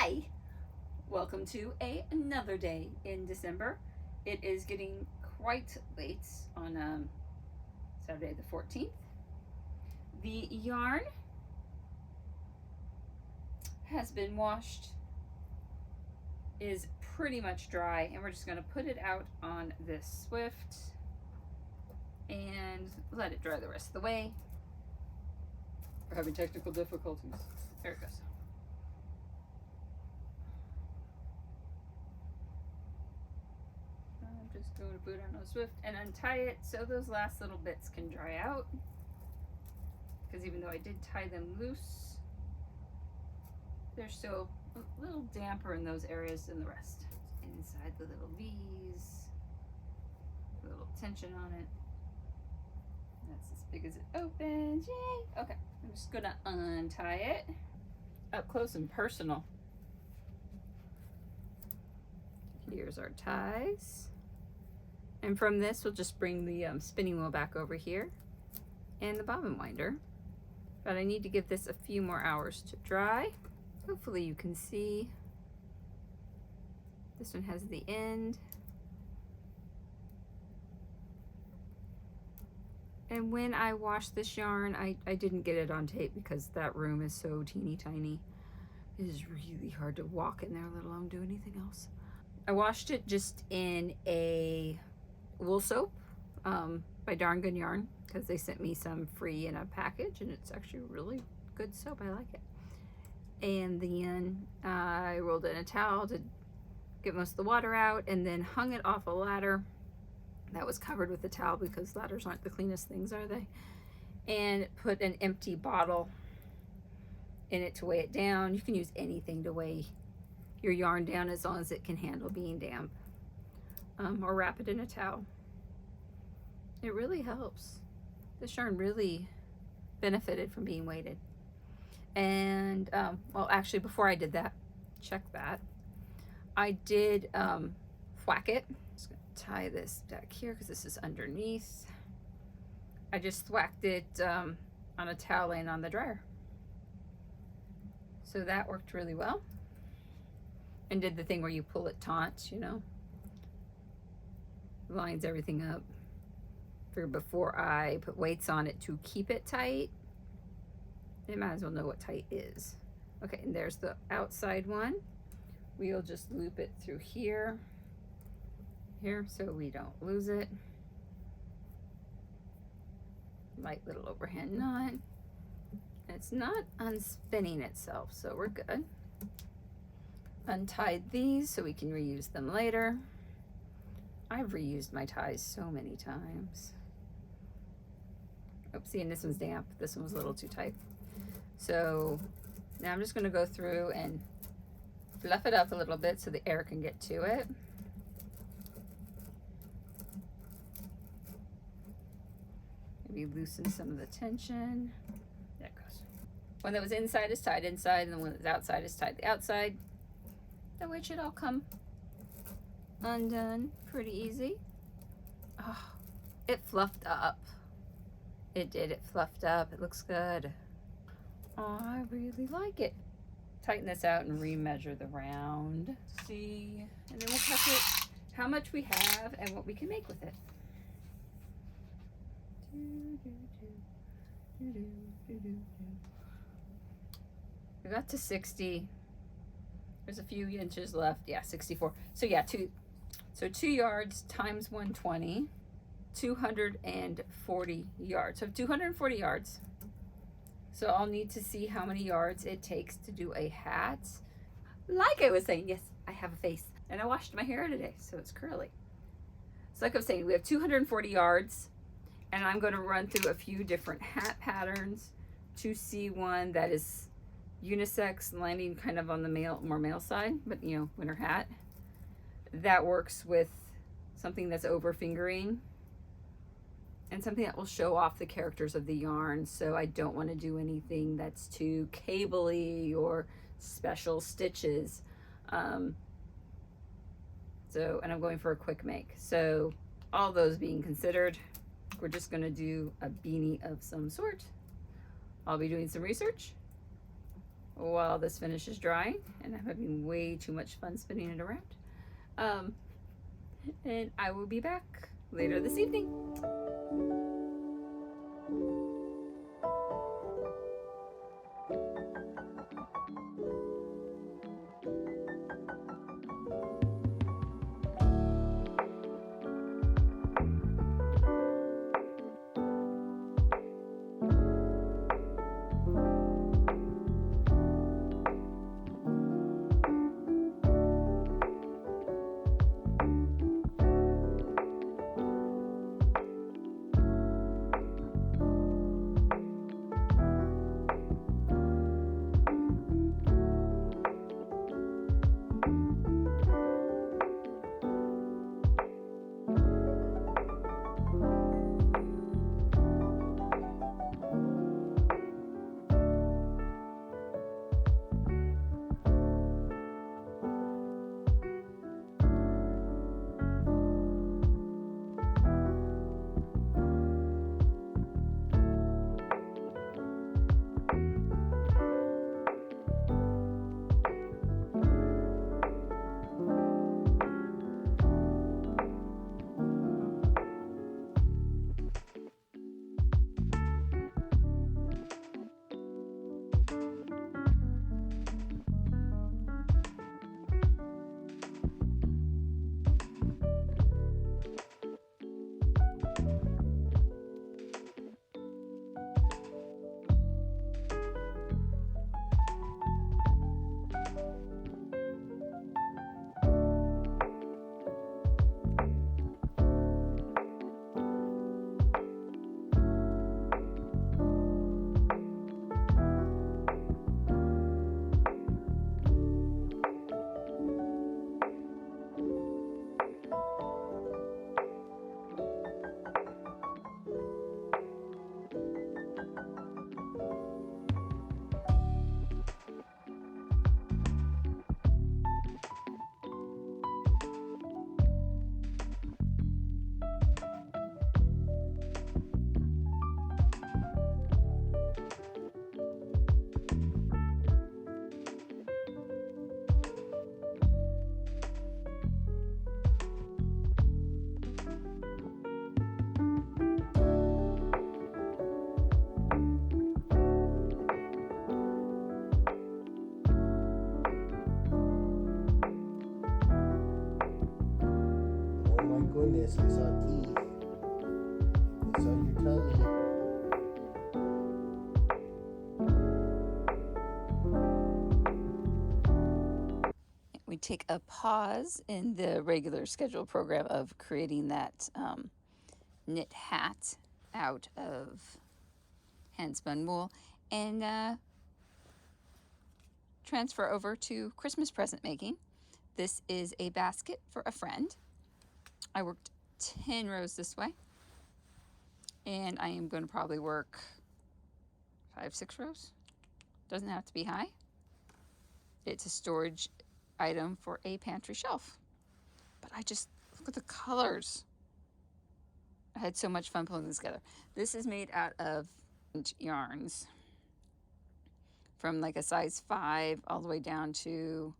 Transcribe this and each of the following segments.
Hi! Welcome to another day in December. It is getting quite late on Saturday the 14th. The yarn has been washed, is pretty much dry, and we're just going to put it out on this Swift and let it dry the rest of the way. We're having technical difficulties. There it goes. I'm just going to put it on a Swift and untie it so those last little bits can dry out. Because even though I did tie them loose, they're still a little damper in those areas than the rest. Inside the little V's, a little tension on it. That's as big as it opens. Yay! Okay, I'm just gonna untie it up close and personal. Here's our ties. And from this, we'll just bring the spinning wheel back over here and the bobbin winder. But I need to give this a few more hours to dry. Hopefully you can see. This one has the end. And when I washed this yarn, I didn't get it on tape because that room is so teeny tiny. It is really hard to walk in there, let alone do anything else. I washed it just in a wool soap by Darn Good Yarn because they sent me some free in a package, and it's actually really good soap. I like it. And then I rolled it in a towel to get most of the water out, and then hung it off a ladder that was covered with the towel because ladders aren't the cleanest things, are they? And put an empty bottle in it to weigh it down. You can use anything to weigh your yarn down as long as it can handle being damp, or wrap it in a towel. It really helps. This yarn really benefited from being weighted. And well, actually, before I did that, check that, I did thwack it. Just gonna tie this back here because this is underneath. I just thwacked it on a towel laying on the dryer. So that worked really well. And did the thing where you pull it taut, you know, lines everything up. Figured before I put weights on it to keep it tight, you might as well know what tight is. Okay, and there's the outside one. We'll just loop it through here, so we don't lose it. Light little overhand knot. It's not unspinning itself, so we're good. Untied these so we can reuse them later. I've reused my ties so many times. Oopsie, and this one's damp. This one was a little too tight. So now I'm just going to go through and fluff it up a little bit so the air can get to it. Maybe loosen some of the tension. There it goes. One that was inside is tied inside, and the one that's outside is tied the outside. That way it should all come undone pretty easy. Oh, it fluffed up. It did. It fluffed up. It looks good. Oh, I really like it. Tighten this out and remeasure the round. See, and then we'll calculate how much we have and what we can make with it. We got to 60. There's a few inches left. Yeah, 64. So yeah, 2 yards times 120, 240 yards. So 240 yards. So I'll need to see how many yards it takes to do a hat. Like I was saying, yes, I have a face. And I washed my hair today, so it's curly. So like I was saying, we have 240 yards, and I'm going to run through a few different hat patterns to see one that is unisex, landing kind of on the more male side, but you know, winter hat. That works with something that's over fingering and something that will show off the characters of the yarn. So I don't want to do anything that's too cable-y or special stitches. And I'm going for a quick make. So all those being considered, we're just going to do a beanie of some sort. I'll be doing some research while this finishes drying, and I'm having way too much fun spinning it around. And I will be back later this evening. Goodness, I saw teeth. I saw your tummy. We take a pause in the regular scheduled program of creating that knit hat out of hand spun wool and transfer over to Christmas present making. This is a basket for a friend. I worked 10 rows this way, and I am going to probably work 5-6 rows. Doesn't have to be high. It's a storage item for a pantry shelf. But I just, look at the colors. I had so much fun pulling this together. This is made out of yarns from like a size 5 all the way down to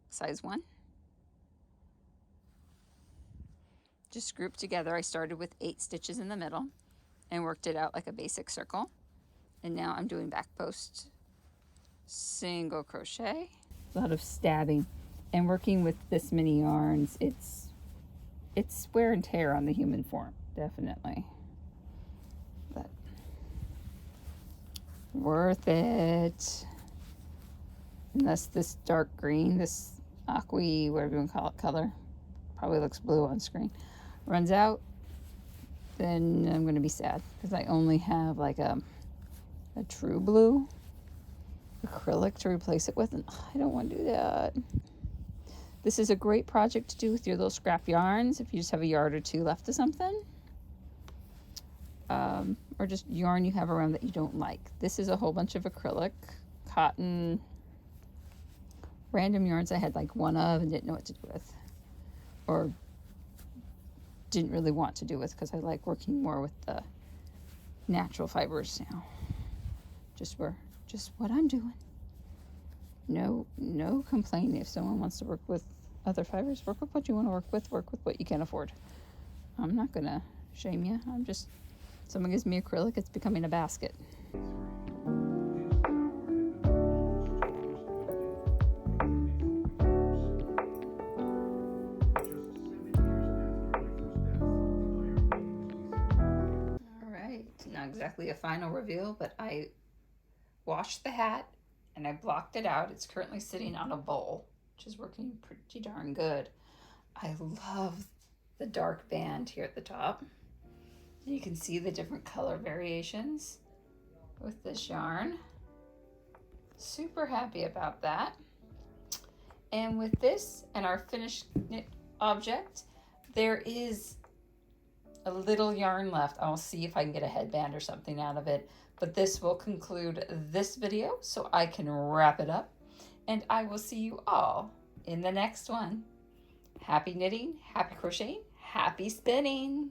size 1. Just grouped together. I started with 8 stitches in the middle and worked it out like a basic circle. And now I'm doing back post single crochet. A lot of stabbing. And working with this many yarns, it's wear and tear on the human form, definitely. But worth it. Unless this dark green, this aqua, whatever you want to call it, color, probably looks blue on screen, runs out, then I'm going to be sad because I only have like a true blue acrylic to replace it with, and I don't want to do that. This is a great project to do with your little scrap yarns if you just have a yard or 2 left of something, or just yarn you have around that you don't like. This is a whole bunch of acrylic, cotton, random yarns I had like one of and didn't know what to do with, or didn't really want to do with because I like working more with the natural fibers now. Just what I'm doing. No complaining. If someone wants to work with other fibers, work with what you want to work with what you can afford. I'm not gonna shame you. I'm just, someone gives me acrylic, it's becoming a basket. Alright, not exactly a final reveal, but I washed the hat and I blocked it out. It's currently sitting on a bowl, which is working pretty darn good. I love the dark band here at the top. You can see the different color variations with this yarn. Super happy about that. And with this and our finished knit object, there is a little yarn left. I'll see if I can get a headband or something out of it. But this will conclude this video so I can wrap it up. And I will see you all in the next one. Happy knitting, happy crocheting, happy spinning.